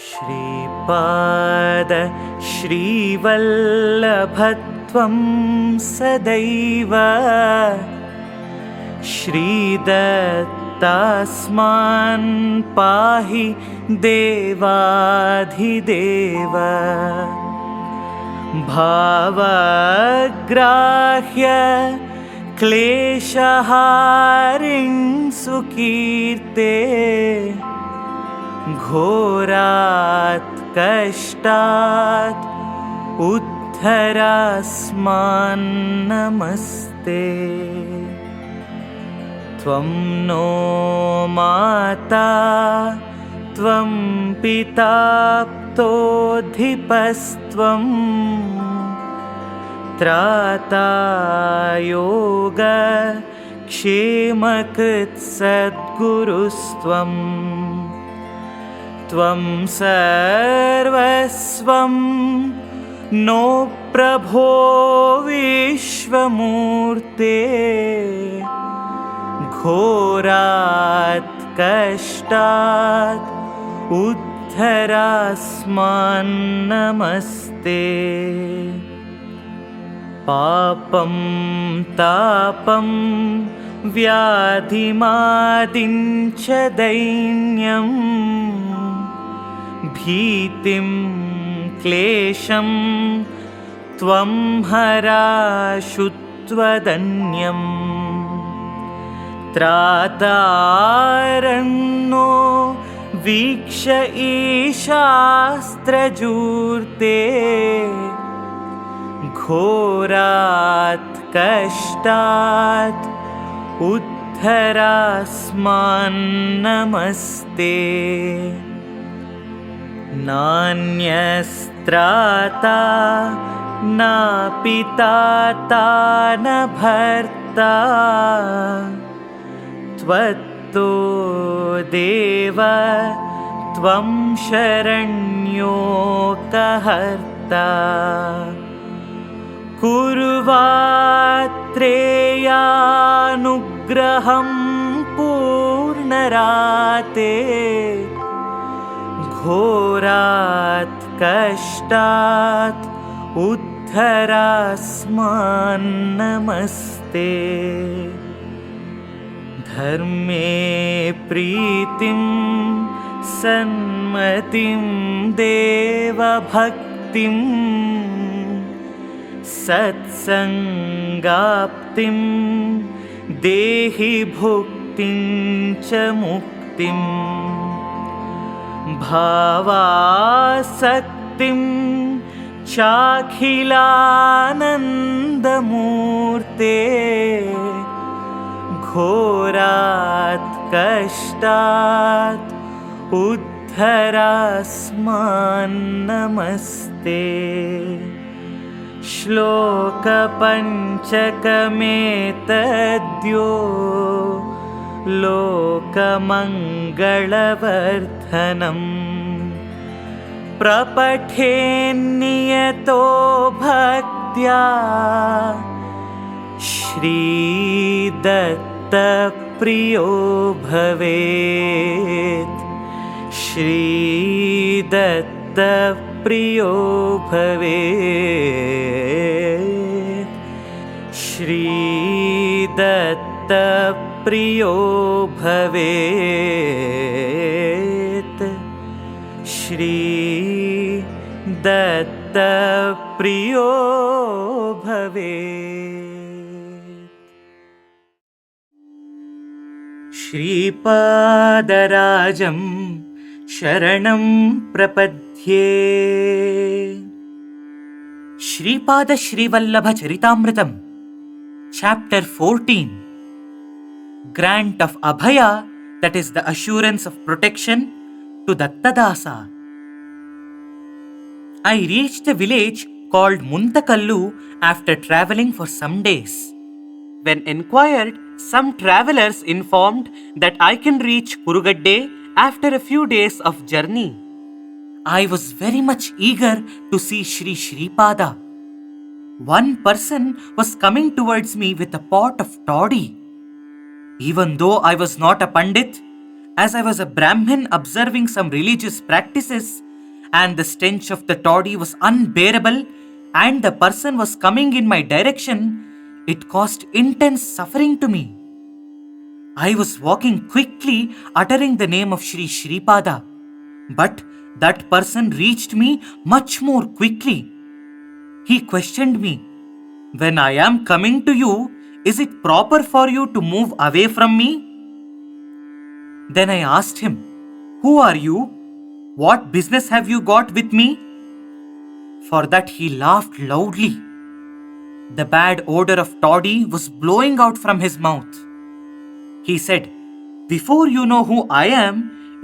श्रीपाद श्रीवल्लभत्वं सदैव श्रीदत्तास्मान् पाहि देवाधिदेव भावग्राह्य क्लेशहारिं सुकीर्ते घोरात् कष्टात् उद्धरास्मान् नमस्ते। त्वं नो माता त्वं पिता तोऽधिपस्त्वं त्राता योग क्षेमकृत् सद्गुरुस्त्वं त्वं सर्वस्वं नो प्रभो विश्वमूर्ते घोरात् कष्टात् उद्धरास्मान् नमस्ते। पापं तापं व्याधिमादिं च दैन्यं भीतिं क्लेशं त्वं हराशुत्वदन्यम् त्रातारण्यो वीक्ष ईशास्त्रजूर्ते घोरात् कष्टात् उद्धरास्मान् नमस्ते। नान्यस्त्राता न पिता न भर्ता त्वत्तो देव त्वं शरण्योकहर्ता कुर्वात्रेयानुग्रहं पूर्णराते घोरात् कष्टात् उद्धरास्मान् नमस्ते। धर्मे प्रीतिं सन्मतिं देवभक्तिं सत्सङ्गाप्तिं देहि भुक्तिं च मुक्तिं भावासक्तिं चाखिलानन्दमूर्ते घोरात् कष्टात् उद्धरास्मान् नमस्ते। श्लोकपञ्चकमेतद्यो लोकमङ्गलवर्धनम् प्रपठेन्नियतो भक्त्या श्रीदत्तप्रियो भवेत् श्रीदत्तप्रियो भवेत् श्रीदत्तप्रियो भवेत् श्रीदत्तप्रियो भवेत्। श्रीपादराजं शरणं प्रपद्ये। Shripad Shrivallabh Charitamritam Chapter 14, Grant of Abhaya, that is the assurance of protection to Datta Dasa. I reached a village called Muntakallu after travelling for some days. When enquired, some travellers informed that I can reach Kurugadde after a few days of journey. I was very much eager to see Sri Sreepada. One person was coming towards me with a pot of toddy. Even though I was not a Pandit, as I was a Brahmin observing some religious practices, and the stench of the toddy was unbearable, and the person was coming in my direction, it caused intense suffering to me. I was walking quickly, uttering the name of Sri Sreepada, but that person reached me much more quickly. He questioned me, "When I am coming to you, is it proper for you to move away from me?" Then I asked him, "Who are you? What business have you got with me?" For that he laughed loudly. The bad odor of toddy was blowing out from his mouth. He said, "Before you know who I am,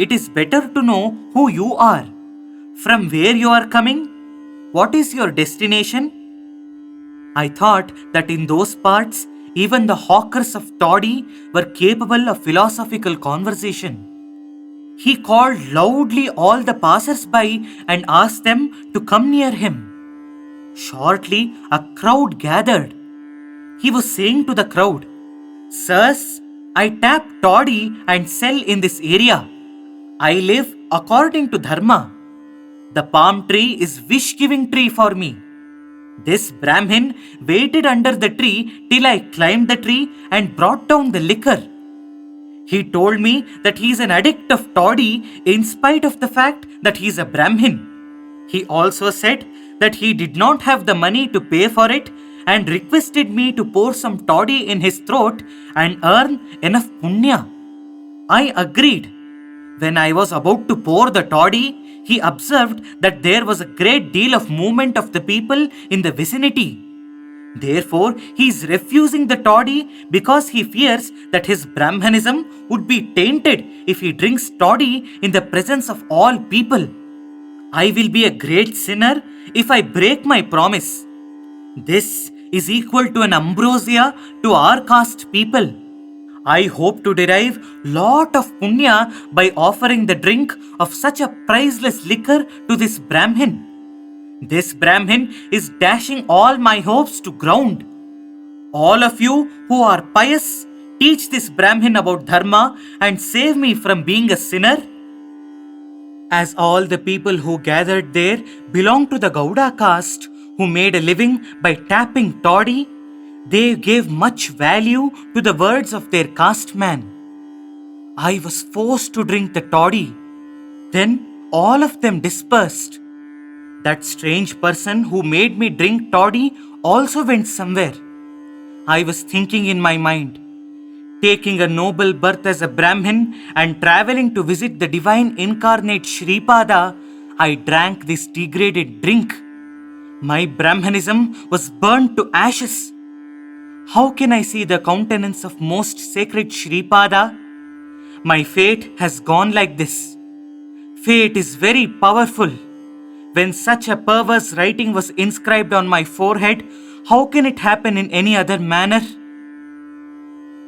it is better to know who you are. From where you are coming? What is your destination?" I thought that in those parts, even the hawkers of toddy were capable of philosophical conversation. He called loudly all the passers-by and asked them to come near him. Shortly, a crowd gathered. He was saying to the crowd, "Sirs, I tap toddy and sell in this area. I live according to dharma. The palm tree is wish-giving tree for me. This Brahmin waited under the tree till I climbed the tree and brought down the liquor. He told me that he is an addict of toddy in spite of the fact that he is a Brahmin. He also said that he did not have the money to pay for it and requested me to pour some toddy in his throat and earn enough punya. I agreed. When I was about to pour the toddy, he observed that there was a great deal of movement of the people in the vicinity. Therefore, he is refusing the toddy because he fears that his Brahmanism would be tainted if he drinks toddy in the presence of all people. I will be a great sinner if I break my promise. This is equal to an ambrosia to our caste people. I hope to derive lot of punya by offering the drink of such a priceless liquor to this Brahmin. This Brahmin is dashing all my hopes to ground. All of you who are pious, teach this Brahmin about dharma and save me from being a sinner." As all the people who gathered there belonged to the Gauda caste, who made a living by tapping toddy, they gave much value to the words of their caste man. I was forced to drink the toddy. Then all of them dispersed. That strange person who made me drink toddy also went somewhere. I was thinking in my mind, taking a noble birth as a Brahmin and traveling to visit the divine incarnate Sripada, I drank this degraded drink. My Brahmanism was burnt to ashes. How can I see the countenance of most sacred Sripada? My fate has gone like this. Fate is very powerful. When such a perverse writing was inscribed on my forehead, how can it happen in any other manner?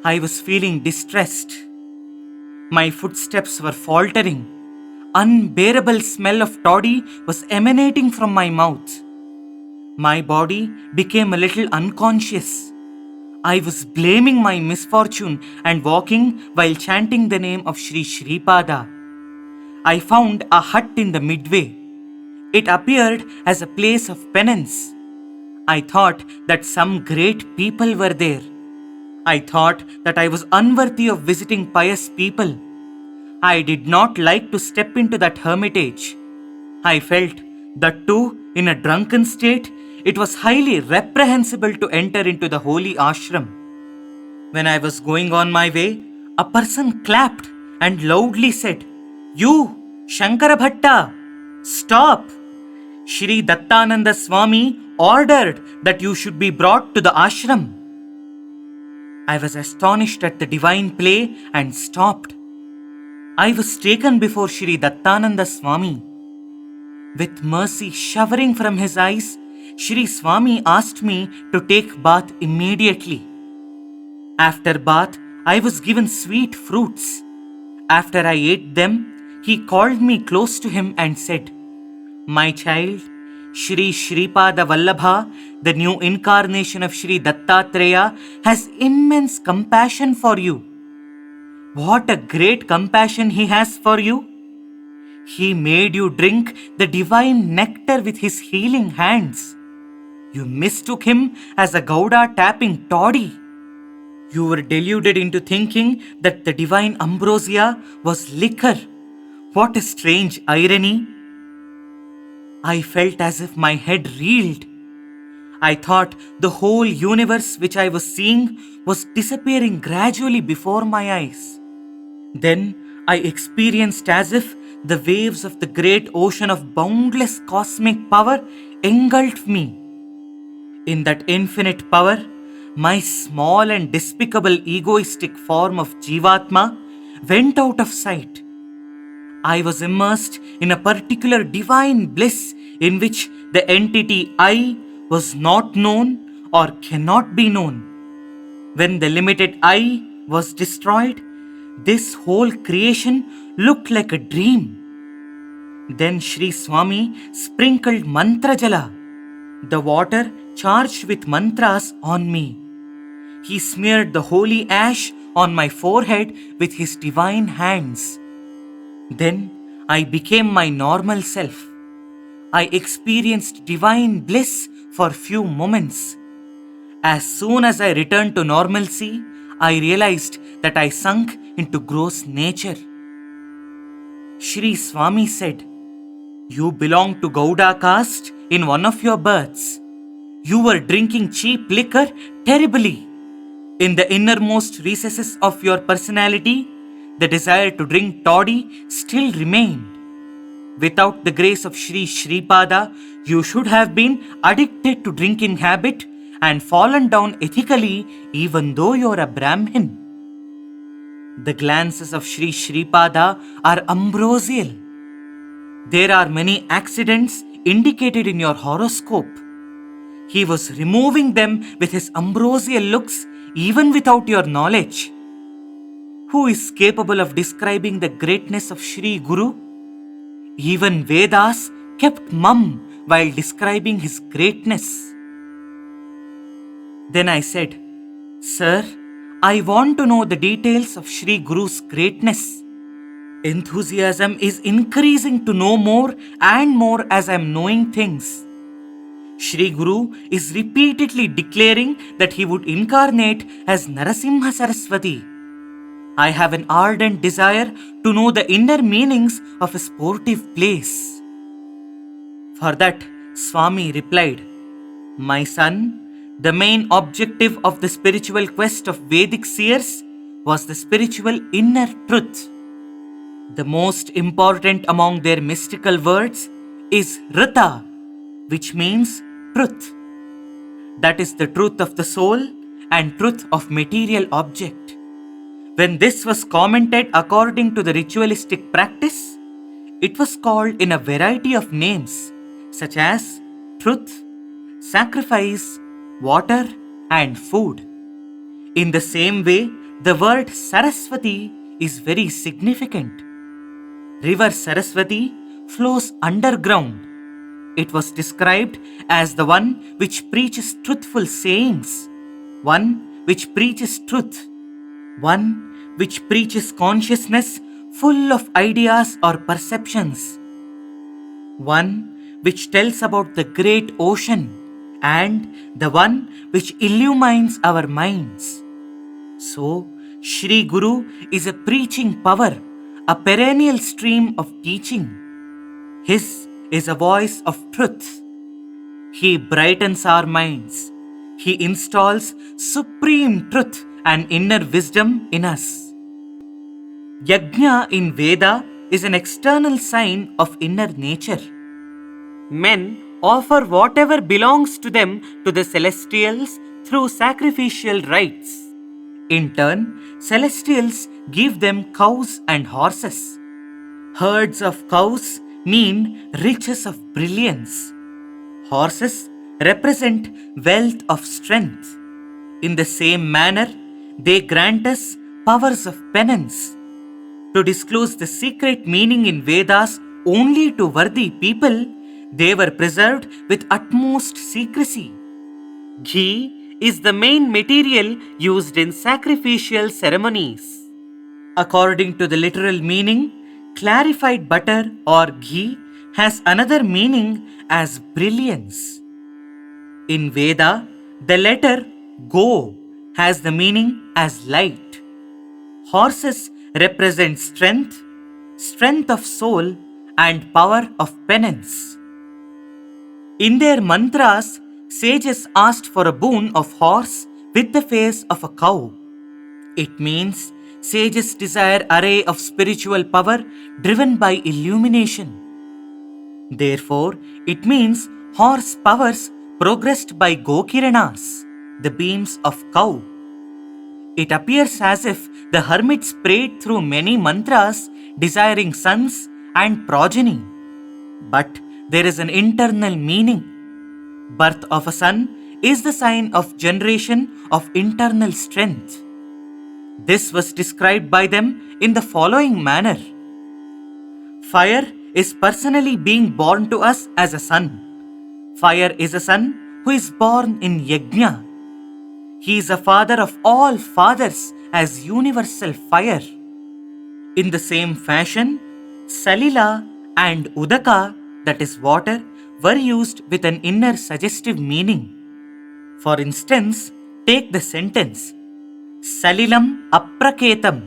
I was feeling distressed. My footsteps were faltering. Unbearable smell of toddy was emanating from my mouth. My body became a little unconscious. I was blaming my misfortune and walking while chanting the name of Sri Sreepada. I found a hut in the midway. It appeared as a place of penance. I thought that some great people were there. I thought that I was unworthy of visiting pious people. I did not like to step into that hermitage. I felt that too, in a drunken state, it was highly reprehensible to enter into the holy ashram. When I was going on my way, a person clapped and loudly said, "You, Shankara Bhatta, stop! Sri Dattananda Swami ordered that you should be brought to the ashram." I was astonished at the divine play and stopped. I was taken before Sri Dattananda Swami. With mercy showering from his eyes, Sri Swami asked me to take bath immediately. After bath, I was given sweet fruits. After I ate them, he called me close to him and said, "My child, Sri Sreepada Vallabha, the new incarnation of Sri Dattatreya, has immense compassion for you." What a great compassion he has for you! He made you drink the divine nectar with his healing hands. You mistook him as a Gauda tapping toddy. You were deluded into thinking that the divine ambrosia was liquor. What a strange irony! I felt as if my head reeled. I thought the whole universe which I was seeing was disappearing gradually before my eyes. Then I experienced as if the waves of the great ocean of boundless cosmic power engulfed me. In that infinite power, my small and despicable egoistic form of Jivatma went out of sight. I was immersed in a particular divine bliss in which the entity I was not known or cannot be known. When the limited I was destroyed, this whole creation looked like a dream. Then Sri Swami sprinkled mantra jala, the water charged with mantras, on me. He smeared the holy ash on my forehead with his divine hands. Then I became my normal self. I experienced divine bliss for few moments. As soon as I returned to normalcy, I realized that I sunk into gross nature. Sri Swami said, "You belong to Gauda caste in one of your births. You were drinking cheap liquor terribly. In the innermost recesses of your personality, the desire to drink toddy still remained. Without the grace of Sri Sreepada, you should have been addicted to drinking habit and fallen down ethically even though you are a Brahmin." The glances of Sri Sreepada are ambrosial. There are many accidents indicated in your horoscope. He was removing them with his ambrosial looks even without your knowledge. Who is capable of describing the greatness of Sri Guru? Even Vedas kept mum while describing his greatness. Then I said, "Sir, I want to know the details of Sri Guru's greatness. Enthusiasm is increasing to know more and more as I am knowing things. Sri Guru is repeatedly declaring that he would incarnate as Narasimha Saraswati. I have an ardent desire to know the inner meanings of a sportive place." For that, Swami replied, "My son, the main objective of the spiritual quest of Vedic seers was the spiritual inner truth. The most important among their mystical words is Rita, which means truth. That is the truth of the soul and truth of material object. When this was commented according to the ritualistic practice, it was called in a variety of names such as truth, sacrifice, water, and food. In the same way, the word Saraswati is very significant. River Saraswati flows underground. It was described as the one which preaches truthful sayings, one which preaches truth, one which preaches consciousness full of ideas or perceptions, one which tells about the great ocean, and the one which illumines our minds. So, Sri Guru is a preaching power, a perennial stream of teaching. His is a voice of truth. He brightens our minds. He installs supreme truth and inner wisdom in us. Yajna in Veda is an external sign of inner nature. Men offer whatever belongs to them to the celestials through sacrificial rites. In turn, celestials give them cows and horses. Herds of cows mean riches of brilliance. Horses represent wealth of strength. In the same manner, they grant us powers of penance. To disclose the secret meaning in Vedas only to worthy people, they were preserved with utmost secrecy. Ghee is the main material used in sacrificial ceremonies. According to the literal meaning, Clarified butter or ghee has another meaning as brilliance. In Veda, the letter Go has the meaning as light. Horses represent strength, strength of soul, and power of penance. In their mantras, sages asked for a boon of horse with the face of a cow. It means sages desire array of spiritual power driven by illumination. Therefore, it means horse powers progressed by Gokiranas, the beams of cow. It appears as if the hermits prayed through many mantras desiring sons and progeny. But there is an internal meaning. Birth of a son is the sign of generation of internal strength. This was described by them in the following manner. Fire is personally being born to us as a son. Fire is a son who is born in Yajna. He is a father of all fathers as universal fire. In the same fashion, Salila and Udaka, that is water, were used with an inner suggestive meaning. For instance, take the sentence, Salilam Apraketam.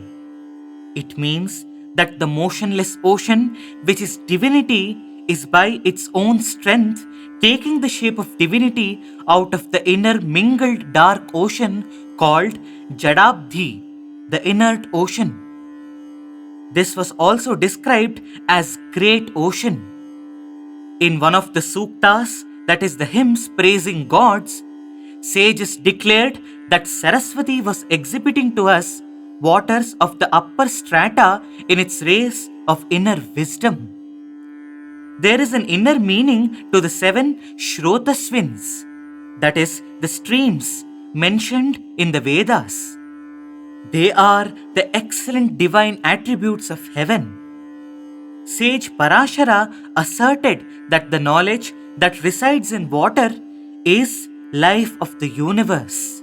It means that the motionless ocean, which is divinity, is by its own strength taking the shape of divinity out of the inner mingled dark ocean called Jadabdhi, the inert ocean. This was also described as great ocean. In one of the suktas, that is the hymns praising gods, sages declared that Saraswati was exhibiting to us waters of the upper strata in its rays of inner wisdom. There is an inner meaning to the 7 Shrotaswins, that is, the streams mentioned in the Vedas. They are the excellent divine attributes of heaven. Sage Parashara asserted that the knowledge that resides in water is life of the universe.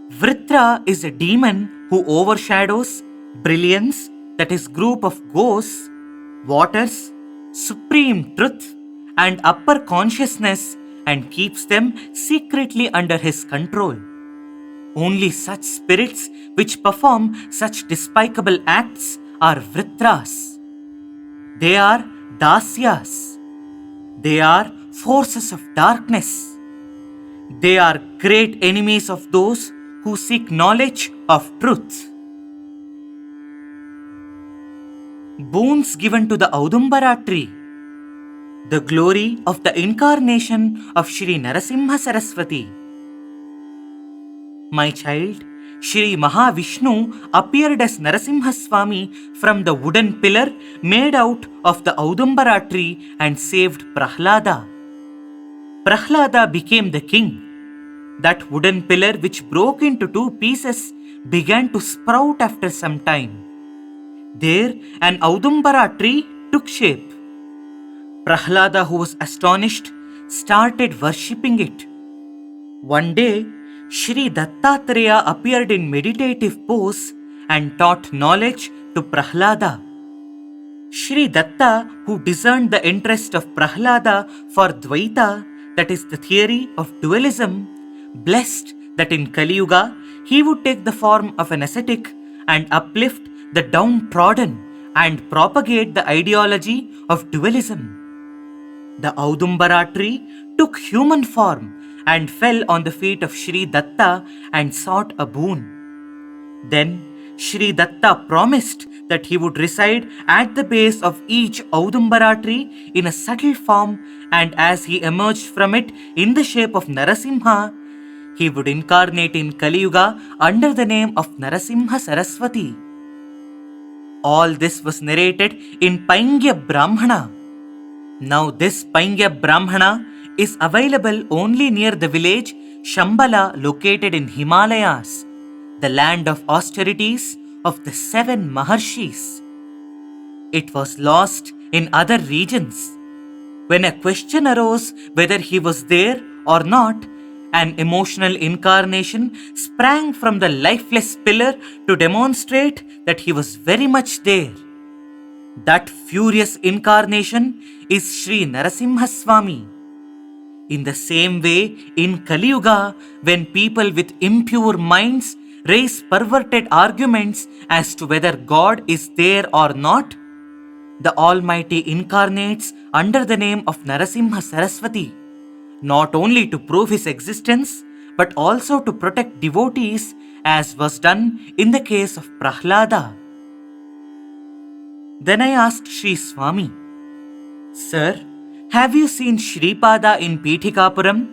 Vritra is a demon who overshadows brilliance, that is, group of ghosts, waters, supreme truth, and upper consciousness, and keeps them secretly under his control. Only such spirits which perform such despicable acts are Vritras. They are Dasyas. They are forces of darkness. They are great enemies of those who seek knowledge of truth. Boons given to the Audumbara Tree. The glory of the incarnation of Sri Narasimha Saraswati. My child, Sri Mahavishnu appeared as Narasimha Swamy from the wooden pillar made out of the Audumbara tree and saved Prahlada. Prahlada became the king. That wooden pillar, which broke into 2 pieces, began to sprout after some time. There, an Audumbara tree took shape. Prahlada, who was astonished, started worshipping it. One day, Sri Dattatreya appeared in meditative pose and taught knowledge to Prahlada. Sri Datta, who discerned the interest of Prahlada for Dvaita, that is the theory of dualism, blessed that in Kali Yuga he would take the form of an ascetic and uplift the downtrodden and propagate the ideology of dualism. The Audumbara tree took human form and fell on the feet of Sri Datta and sought a boon. Then Sri Datta promised that he would reside at the base of each Audumbara tree in a subtle form, and as he emerged from it in the shape of Narasimha, he would incarnate in Kali Yuga under the name of Narasimha Saraswati. All this was narrated in Paingya Brahmana. Now this Paingya Brahmana is available only near the village Shambhala located in Himalayas, the land of austerities of the 7 Maharshis. It was lost in other regions. When a question arose whether he was there or not, an emotional incarnation sprang from the lifeless pillar to demonstrate that he was very much there. That furious incarnation is Sri Narasimha Swami. In the same way, in Kali Yuga, when people with impure minds raise perverted arguments as to whether God is there or not, the Almighty incarnates under the name of Narasimha Saraswati, not only to prove his existence, but also to protect devotees, as was done in the case of Prahlada. Then I asked Sri Swami, "Sir, have you seen SRIPADA in Pitikapuram?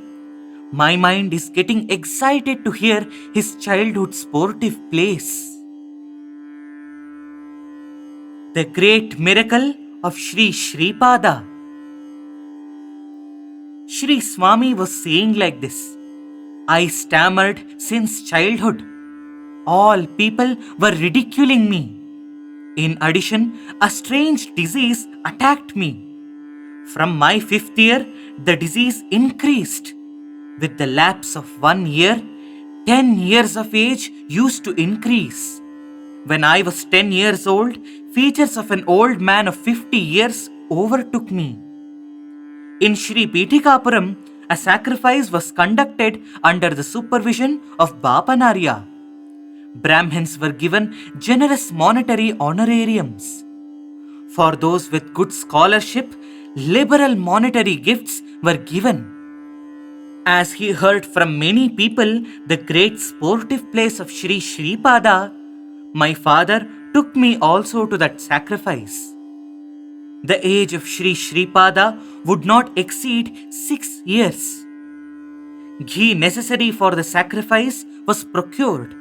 My mind is getting excited to hear his childhood sportive plays." The great miracle of Sri Sreepada. Sri Swami was saying like this, "I stammered since childhood. All people were ridiculing me. In addition, a strange disease attacked me. From my 5th year, the disease increased. With the lapse of 1 year, 10 years of age used to increase. When I was 10 years old, features of an old man of 50 years overtook me. In Sri Pitikapuram, a sacrifice was conducted under the supervision of Bapanarya. Brahmins were given generous monetary honorariums. For those with good scholarship, liberal monetary gifts were given. As he heard from many people the great sportive plays of Sri Sreepada, my father took me also to that sacrifice. The age of Sri Sreepada would not exceed 6 years. Ghee necessary for the sacrifice was procured.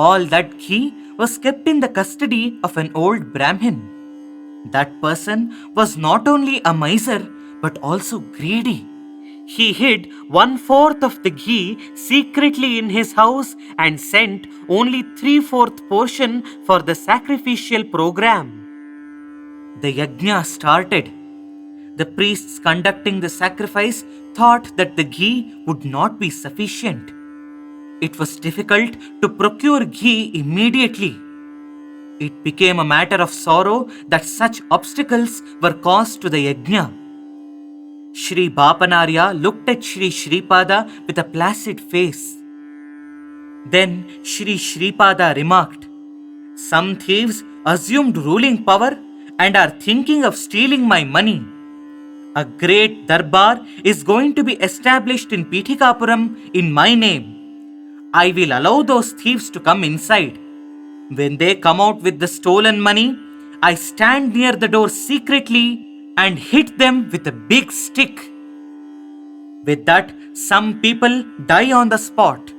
All that ghee was kept in the custody of an old Brahmin. That person was not only a miser but also greedy. He hid 1/4 of the ghee secretly in his house and sent only 3/4 portion for the sacrificial program. The yajna started. The priests conducting the sacrifice thought that the ghee would not be sufficient. It was difficult to procure ghee immediately. It became a matter of sorrow that such obstacles were caused to the yajna. Sri Bapanarya looked at Sri Sreepada with a placid face. Then Sri Sreepada remarked, "Some thieves assumed ruling power and are thinking of stealing my money. A great darbar is going to be established in Pitikapuram in my name. I will allow those thieves to come inside. When they come out with the stolen money, I stand near the door secretly and hit them with a big stick. With that, some people die on the spot.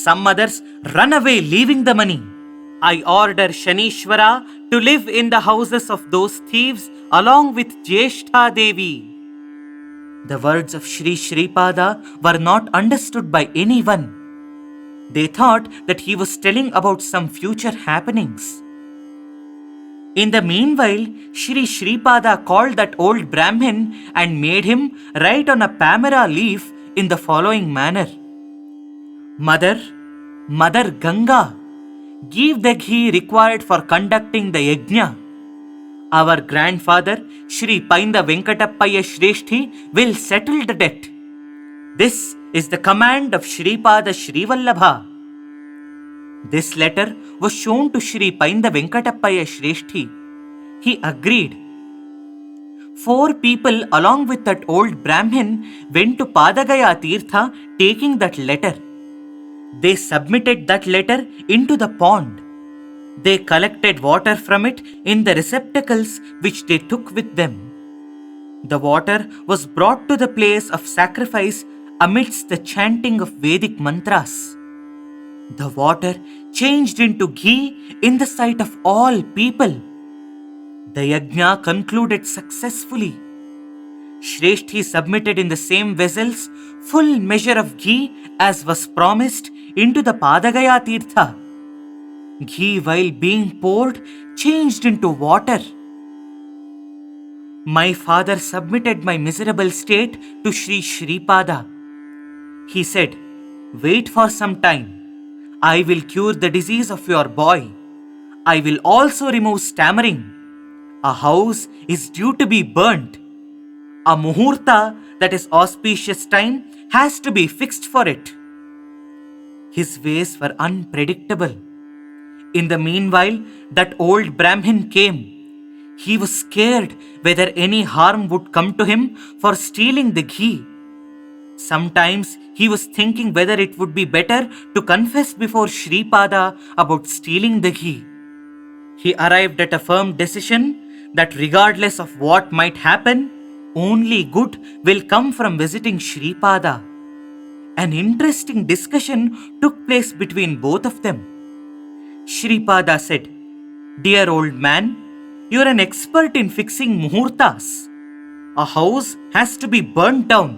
Some others run away leaving the money. I order Shanishwara to live in the houses of those thieves along with Jyeshtha Devi." The words of Sri Sreepada were not understood by anyone. They thought that he was telling about some future happenings. In the meanwhile, Sri Sreepada called that old Brahmin and made him write on a pamera leaf in the following manner: Mother Ganga, give the ghee required for conducting the yajna. Our grandfather, Sri Painda Venkatappaya Shreshthi, will settle the debt. This is the command of Shripada Sreevallabha. This letter was shown to Sri Painda Venkatappaya Shreshthi. He agreed. 4 people along with that old Brahmin went to Padagaya Tirtha taking that letter. They submitted that letter into the pond. They collected water from it in the receptacles which they took with them. The water was brought to the place of sacrifice amidst the chanting of Vedic mantras. The water changed into ghee in the sight of all people. The yajna concluded successfully. Shreshthi submitted in the same vessels full measure of ghee as was promised into the Padagaya Tirtha. Ghee, while being poured, changed into water. My father submitted my miserable state to Sri Sreepada. He said, "Wait for some time. I will cure the disease of your boy. I will also remove stammering. A house is due to be burnt. A muhurta, that is auspicious time, has to be fixed for it. His ways were unpredictable. In the meanwhile, that old Brahmin came. He was scared whether any harm would come to him for stealing the ghee. Sometimes he was thinking whether it would be better to confess before Sripada about stealing the ghee. He arrived at a firm decision that regardless of what might happen, only good will come from visiting Sripada. An interesting discussion took place between both of them. Sripada said, "Dear old man, you're an expert in fixing muhurtas. A house has to be burnt down.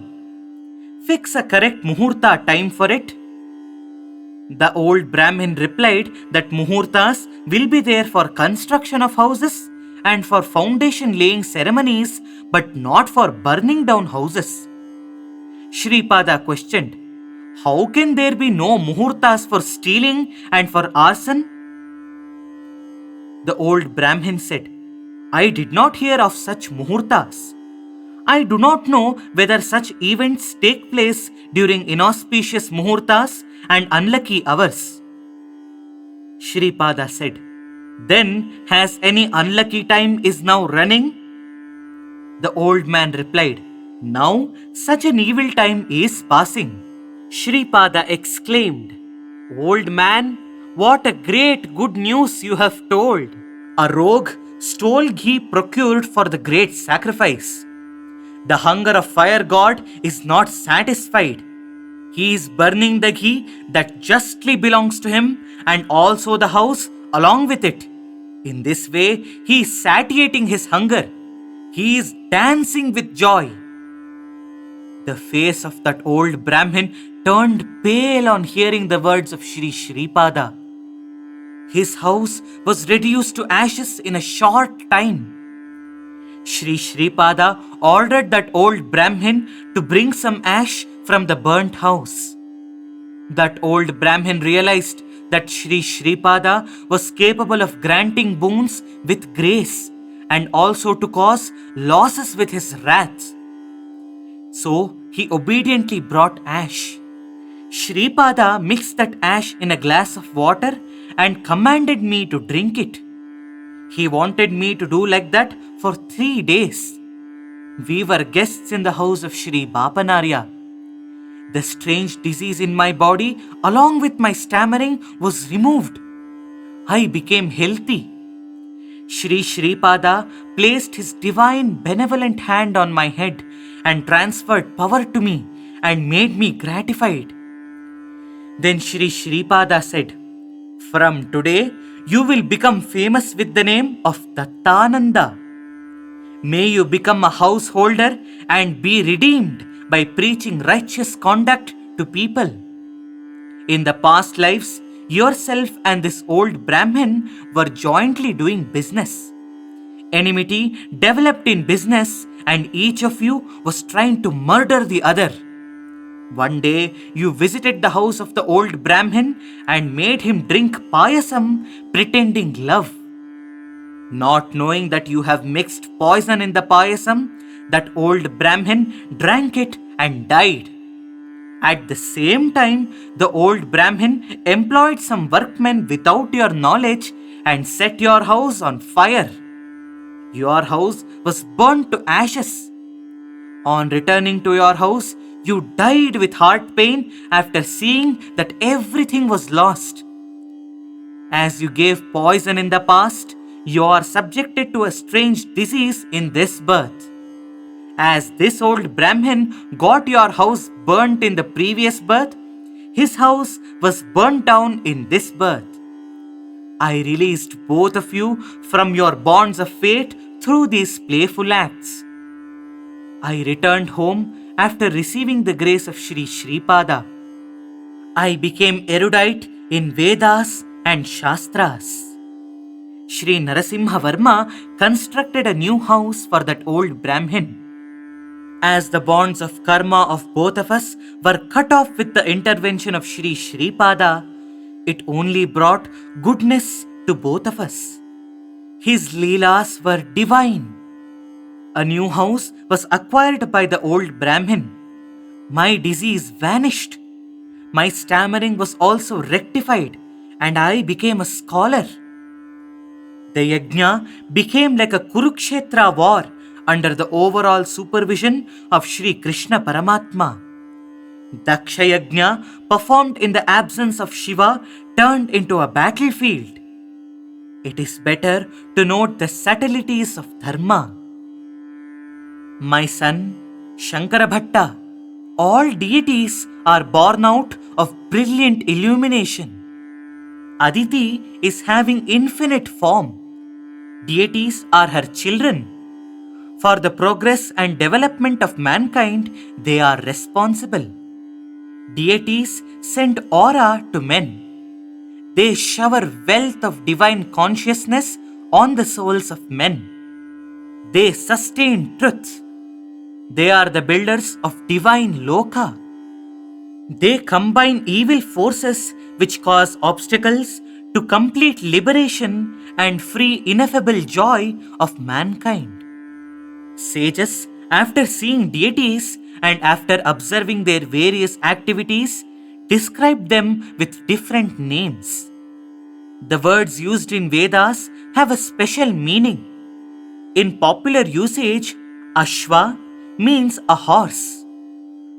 Fix a correct muhurta time for it." The old Brahmin replied that muhurtas will be there for construction of houses and for foundation laying ceremonies, but not for burning down houses. Sripada questioned, "How can there be no muhurtas for stealing and for arson?" The old Brahmin said, "I did not hear of such muhurtas. I do not know whether such events take place during inauspicious muhurtas and unlucky hours." Sripada said, "Then has any unlucky time is now running?" The old man replied, "Now such an evil time is passing." Sripada exclaimed, "Old man, what a great good news you have told. A rogue stole ghee procured for the great sacrifice. The hunger of fire god is not satisfied. He is burning the ghee that justly belongs to him and also the house along with it. In this way, he is satiating his hunger. He is dancing with joy." The face of that old Brahmin turned pale on hearing the words of Sri Sreepada. His house was reduced to ashes in a short time. Sri Sreepada ordered that old Brahmin to bring some ash from the burnt house. That old Brahmin realized that Sri Sreepada was capable of granting boons with grace and also to cause losses with his wrath. So he obediently brought ash. Sreepada mixed that ash in a glass of water and commanded me to drink it. He wanted me to do like that for 3 days. We were guests in the house of Sri Bapanarya. The strange disease in my body, along with my stammering, was removed. I became healthy. Sri Sreepada placed his divine benevolent hand on my head and transferred power to me and made me gratified. Then Sri Sreepada said, "From today, you will become famous with the name of Dattananda. May you become a householder and be redeemed by preaching righteous conduct to people. In the past lives, yourself and this old Brahmin were jointly doing business. Enmity developed in business and each of you was trying to murder the other. One day, you visited the house of the old Brahmin and made him drink payasam, pretending love. Not knowing that you have mixed poison in the payasam, that old Brahmin drank it and died. At the same time, the old Brahmin employed some workmen without your knowledge and set your house on fire. Your house was burnt to ashes. On returning to your house, you died with heart pain after seeing that everything was lost. As you gave poison in the past, you are subjected to a strange disease in this birth. As this old Brahmin got your house burnt in the previous birth, his house was burnt down in this birth. I released both of you from your bonds of fate through these playful acts. I returned home after receiving the grace of Sri Sreepada. I became erudite in Vedas and Shastras. Sri Narasimha Varma constructed a new house for that old Brahmin. As the bonds of karma of both of us were cut off with the intervention of Sri Sreepada, it only brought goodness to both of us. His leelas were divine. A new house was acquired by the old Brahmin. My disease vanished. My stammering was also rectified, and I became a scholar. The yajna became like a Kurukshetra war under the overall supervision of Sri Krishna Paramatma. Daksha Yajna, performed in the absence of Shiva, turned into a battlefield. It is better to note the subtleties of dharma. My son, Shankara Bhatta, all deities are born out of brilliant illumination. Aditi is having infinite form. Deities are her children. For the progress and development of mankind, they are responsible. Deities send aura to men. They shower wealth of divine consciousness on the souls of men. They sustain truth. They are the builders of divine loka. They combine evil forces which cause obstacles to complete liberation and free ineffable joy of mankind. Sages, after seeing deities and after observing their various activities, describe them with different names. The words used in Vedas have a special meaning. In popular usage, Ashva means a horse.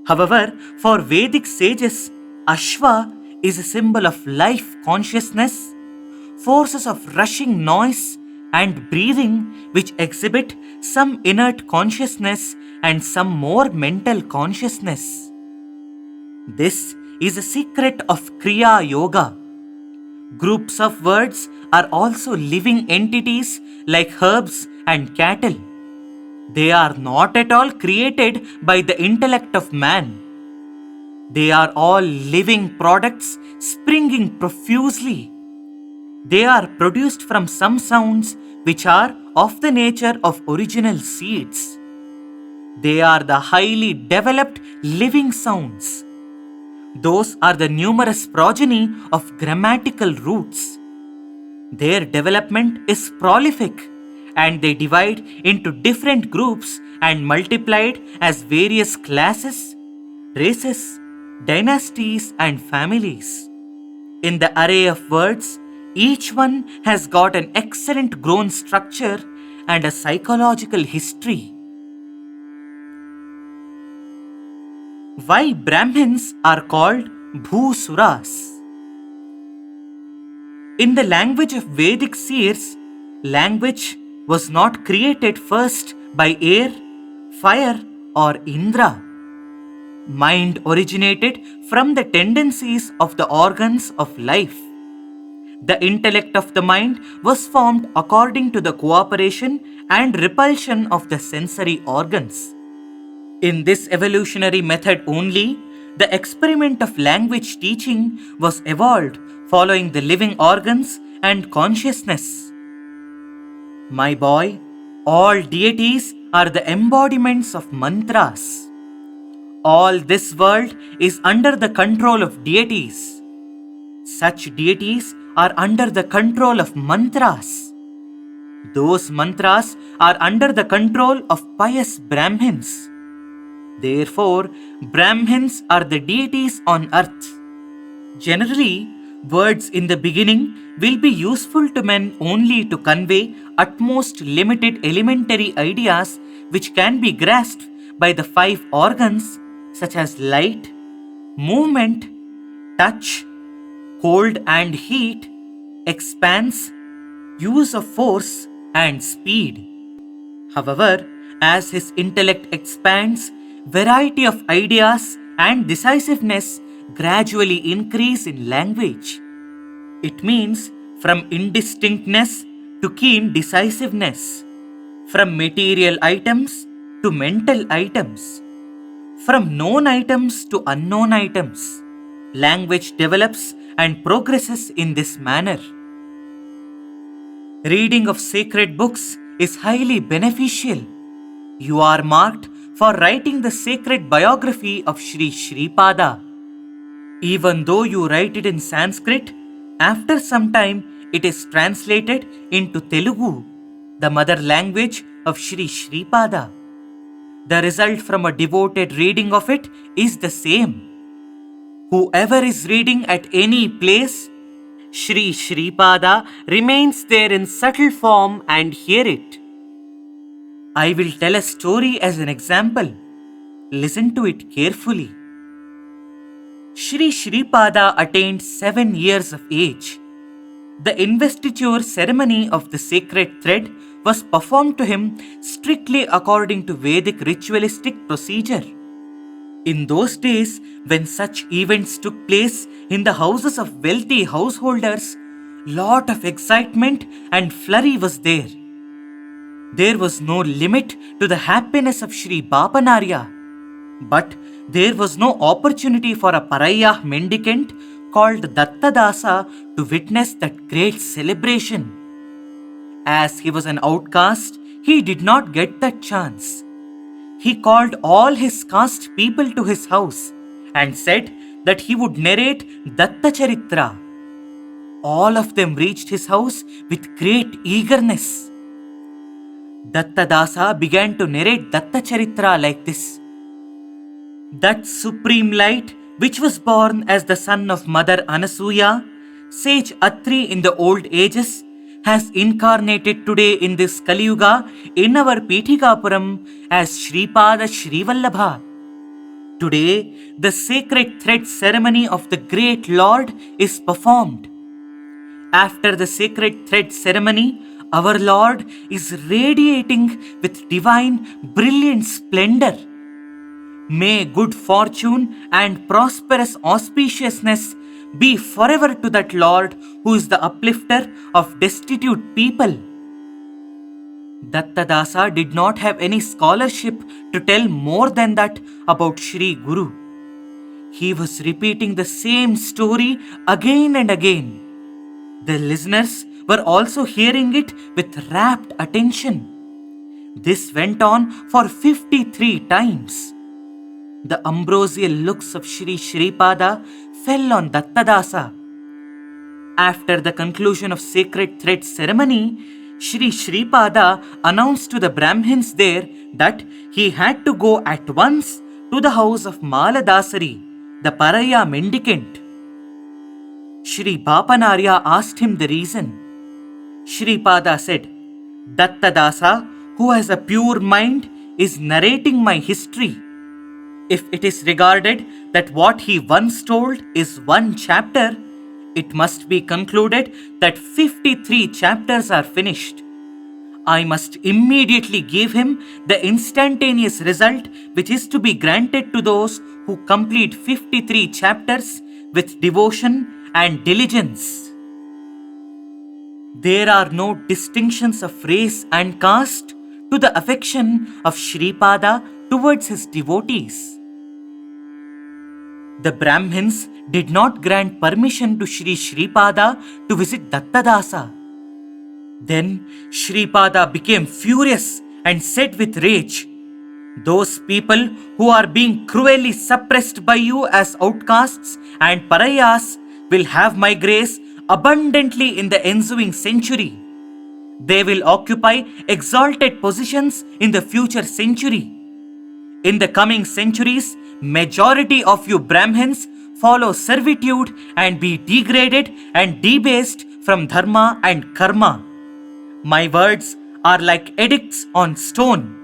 However, for Vedic sages, Ashva is a symbol of life consciousness, forces of rushing noise and breathing which exhibit some inert consciousness and some more mental consciousness. This is a secret of Kriya Yoga. Groups of words are also living entities like herbs and cattle. They are not at all created by the intellect of man. They are all living products springing profusely. They are produced from some sounds which are of the nature of original seeds. They are the highly developed living sounds. Those are the numerous progeny of grammatical roots. Their development is prolific, and they divide into different groups and multiplied as various classes, races, dynasties, and families. In the array of words, each one has got an excellent grown structure and a psychological history. Why Brahmins are called Bhoosuras? In the language of Vedic seers, language was not created first by air, fire, or Indra. Mind originated from the tendencies of the organs of life. The intellect of the mind was formed according to the cooperation and repulsion of the sensory organs. In this evolutionary method only, the experiment of language teaching was evolved following the living organs and consciousness. My boy, all deities are the embodiments of mantras. All this world is under the control of deities. Such deities are under the control of mantras. Those mantras are under the control of pious Brahmins. Therefore, Brahmins are the deities on earth. Generally, words in the beginning will be useful to men only to convey at most limited elementary ideas which can be grasped by the five organs such as light, movement, touch, cold and heat, expanse, use of force, and speed. However, as his intellect expands, variety of ideas and decisiveness gradually increase in language. It means from indistinctness to keen decisiveness, from material items to mental items, from known items to unknown items. Language develops and progresses in this manner. Reading of sacred books is highly beneficial. You are marked for writing the sacred biography of Sri Sreepada. Even though you write it in Sanskrit, after some time it is translated into Telugu the mother language of Sri Sreepada. The result from a devoted reading of it is the same. Whoever is reading at any place, Sri Sreepada remains there in subtle form and hear it. I will tell a story as an example. Listen to it carefully. Sri Sreepada attained 7 years of age. The investiture ceremony of the sacred thread was performed to him strictly according to Vedic ritualistic procedure. In those days, when such events took place in the houses of wealthy householders, lot of excitement and flurry was there. There was no limit to the happiness of Sri Bapanarya, but there was no opportunity for a Paraya mendicant called Datta Dasa to witness that great celebration. As he was an outcast, he did not get that chance. He called all his caste people to his house and said that he would narrate Datta Charitra. All of them reached his house with great eagerness. Datta Dasa began to narrate Datta Charitra like this. That supreme light, which was born as the son of Mother Anasuya, sage Atri in the old ages, has incarnated today in this Kali Yuga in our Pitikapuram as Sripada Sreevallabha. Today, the sacred thread ceremony of the great Lord is performed. After the sacred thread ceremony, our Lord is radiating with divine, brilliant splendor. May good fortune and prosperous auspiciousness be forever to that Lord who is the uplifter of destitute people. Datta Dasa did not have any scholarship to tell more than that about Sri Guru. He was repeating the same story again and again. The listeners were also hearing it with rapt attention. This went on for 53 times. The ambrosial looks of Sri Sreepada fell on Datta Dasa. After the conclusion of sacred thread ceremony, Sri Sreepada announced to the Brahmins there that he had to go at once to the house of Maladasari, the Paraya mendicant. Sri Bapanarya asked him the reason. Sreepada said, Datta Dasa, who has a pure mind, is narrating my history. If it is regarded that what he once told is one chapter, it must be concluded that 53 chapters are finished. I must immediately give him the instantaneous result which is to be granted to those who complete 53 chapters with devotion and diligence. There are no distinctions of race and caste to the affection of Sreepada towards his devotees. The Brahmins did not grant permission to Sri Sreepada to visit Datta Dasa. Then Sreepada became furious and said with rage, Those people who are being cruelly suppressed by you as outcasts and parayas will have my grace abundantly in the ensuing century. They will occupy exalted positions in the future century. In the coming centuries, majority of you Brahmins follow servitude and be degraded and debased from dharma and karma. My words are like edicts on stone.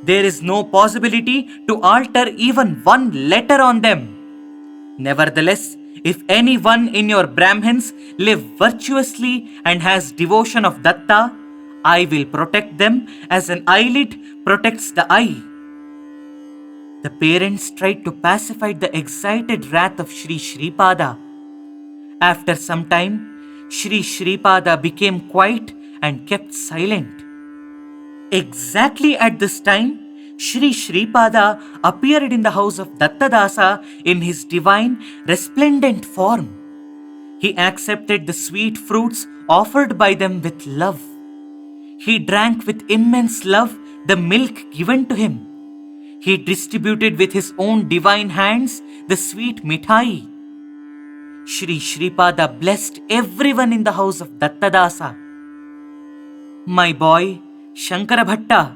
There is no possibility to alter even one letter on them. Nevertheless, if anyone in your Brahmins live virtuously and has devotion of Datta, I will protect them as an eyelid protects the eye. The parents tried to pacify the excited wrath of Sri Sreepada. After some time, Sri Sreepada became quiet and kept silent. Exactly at this time, Sri Sreepada appeared in the house of Datta Dasa in his divine, resplendent form. He accepted the sweet fruits offered by them with love. He drank with immense love the milk given to him. He distributed with his own divine hands the sweet mithai. Sri Sreepada blessed everyone in the house of Datta Dasa. My boy, Shankara Bhatta,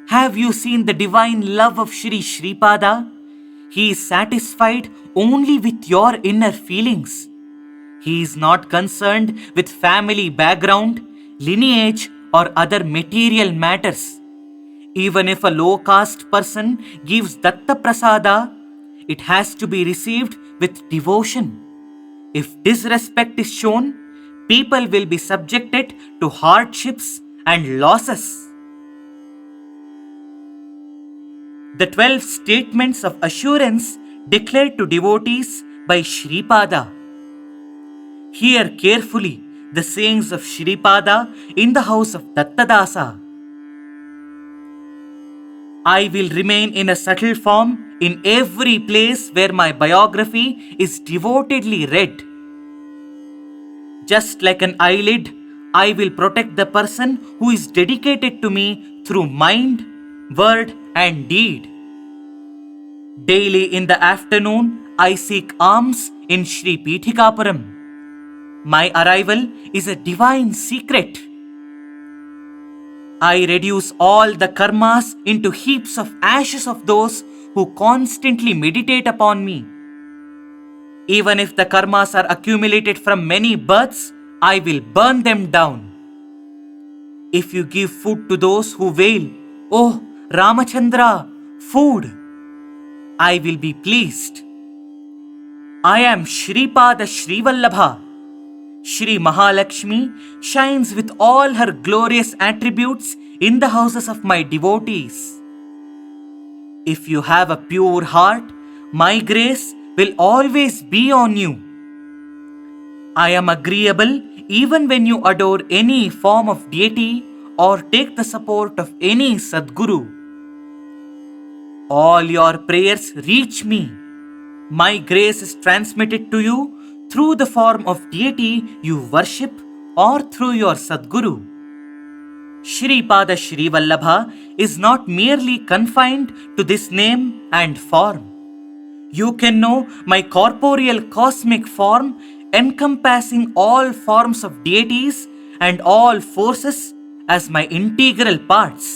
have you seen the divine love of Sri Sreepada? He is satisfied only with your inner feelings. He is not concerned with family background, lineage, or other material matters. Even if a low caste person gives Datta Prasada, it has to be received with devotion. If disrespect is shown, people will be subjected to hardships and losses. The 12 statements of assurance declared to devotees by Sripada. Hear carefully the sayings of Sripada in the house of Datta Dasa. I will remain in a subtle form in every place where my biography is devotedly read. Just like an eyelid, I will protect the person who is dedicated to me through mind, word, and deed. Daily in the afternoon, I seek alms in Sri Pitikapuram. My arrival is a divine secret. I reduce all the karmas into heaps of ashes of those who constantly meditate upon me. Even if the karmas are accumulated from many births, I will burn them down. If you give food to those who wail, "Oh, Ramachandra, food," I will be pleased. I am Shripada Sreevallabha. Shri Mahalakshmi shines with all her glorious attributes in the houses of my devotees. If you have a pure heart, my grace will always be on you. I am agreeable even when you adore any form of deity or take the support of any Sadguru. All your prayers reach me. My grace is transmitted to you through the form of deity you worship or through your Sadguru. Sripada Sreevallabha is not merely confined to this name and form. You can know my corporeal cosmic form encompassing all forms of deities and all forces as my integral parts,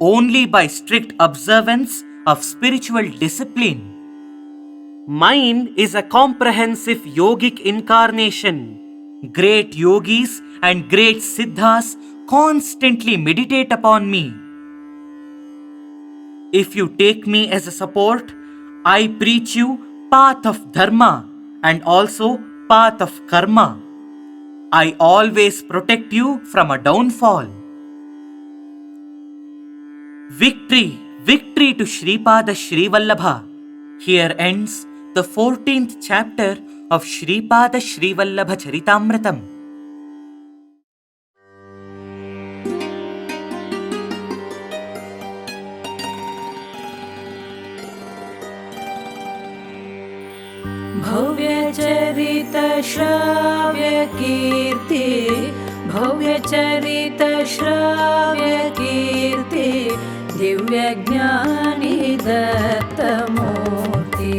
only by strict observance of spiritual discipline. Mine is a comprehensive yogic incarnation. Great yogis and great siddhas constantly meditate upon me. If you take me as a support, I preach you path of dharma and also path of karma. I always protect you from a downfall. Victory, victory to Sripada Sreevallabha. Here ends the 14th chapter of Sripada Sreevallabha Charitaamritham. भव्यचरित श्राव्य कीर्ति, भव्यचरित श्राव्य कीर्ति, दिव्यज्ञानी दत्तमूर्ति,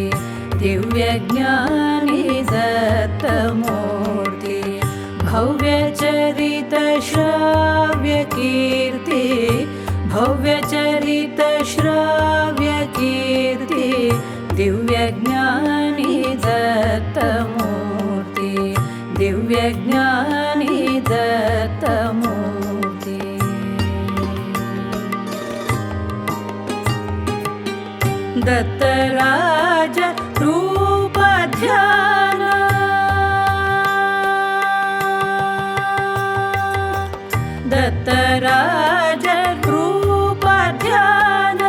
दिव्यज्ञानी दत्तमूर्ति। भव्यचरित श्राव्य कीर्ति, भव्यचरित श्राव्य कीर्ति, दिव्यज्ञानी दत्तमूर्ति, दिव्यज्ञानी दत्तमूर्ति। दत्तराज रूप ध्यान, दत्तराज रूप ध्यान,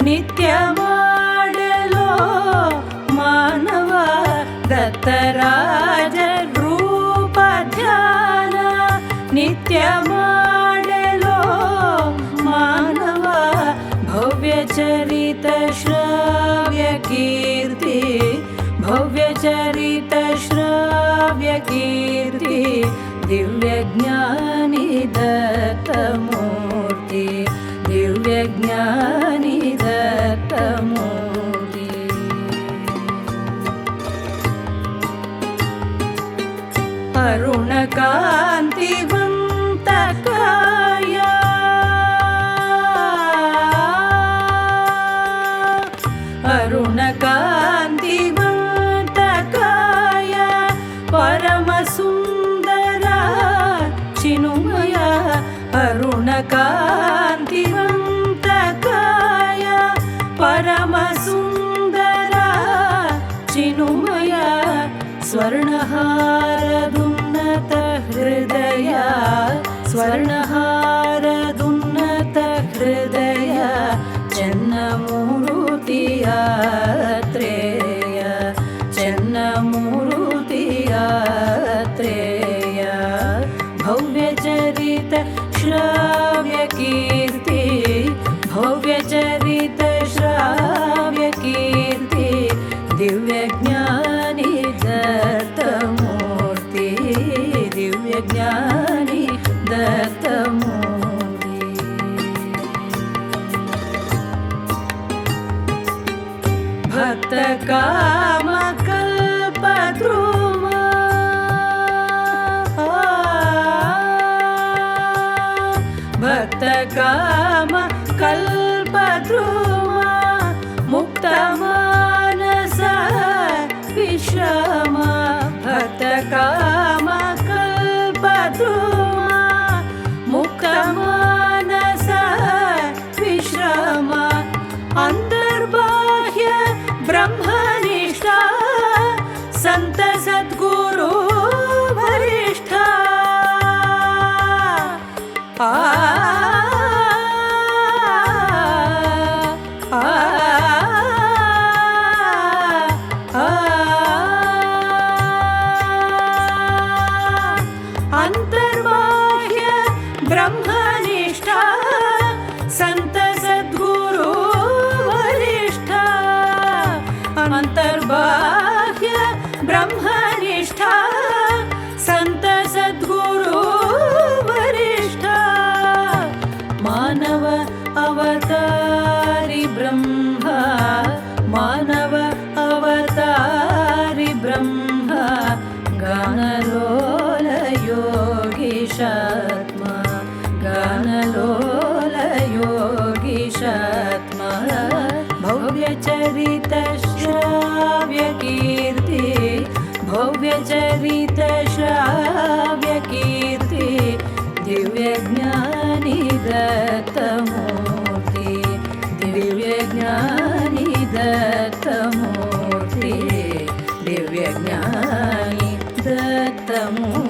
नित्य ಮಾಡಲೋ ಮಾನವ, ದತ್ತರಾಜ ರೂಪ ಧ್ಯಾನ, ನಿತ್ಯ ಮಾಡಲೋ ಮಾನವ. ಭವ್ಯಚರಿತ ಶ್ರಾವ್ಯ ಕೀರ್ತಿ, ಭವ್ಯಚರಿತ ಶ್ರಾವ್ಯ ಕೀರ್ತಿ, ದಿವ್ಯಜ್ಞಾನಿ ದತ್ತಮೂರ್ತಿ, ದಿವ್ಯಜ್ಞಾನಿ ದತ್ತಮೂರ್ತಿ. ಅರುಣಕಾಂತಿವಂತ ಕಾಯ अरुणकान्तिवन्तकाय परमसुन्दर चिनुमय अरुणकान्तिवन्तकाय परमसुन्दर चिनुमय स्वर्णहारदुन्नत हृदय स्वर्णहारदुन्नत हृदय चन्नमूरुतियात्रेय चन्नमूरुतियात्रेय भव्यचरित श्राव्यकीर्ति भव्यचरित श्राव्यकीर्ति दिव्यज्ञानी दत्तमूर्ति दिव्यज्ञानी दत्तमूर्ति भक्तकामकल्पद्रुमा भक्तकामकल्पद्रुमा मुक्तमानस विश्रम भक्तकामकल्पद्रुमा मुक्तमानस विश्रम अन्तर्बाह्य ब्रह्मनिष्ठा संत सद्गुरु वरिष्ठा अन्तर्बाह्य ब्रह्मनिष्ठा संत सद्गुरु वरिष्ठा अन्तर्बाह्य ब्रह्मनिष्ठा संत सद्गुरु वरिष्ठा मानव अवतारि ब्रह्मा मानव अवतारि ब्रह्मा गानलोल योगीशात्मा गानलोल योगीशात्मा भव्यचरित श्राव्यकीर्ति भव्यचरित श्राव्यकीर्ति दिव्यज्ञानी दत्तमूर्ति दिव्यज्ञानी दत्तमूर्ति दिव्यज्ञानी दत्तमूर्ति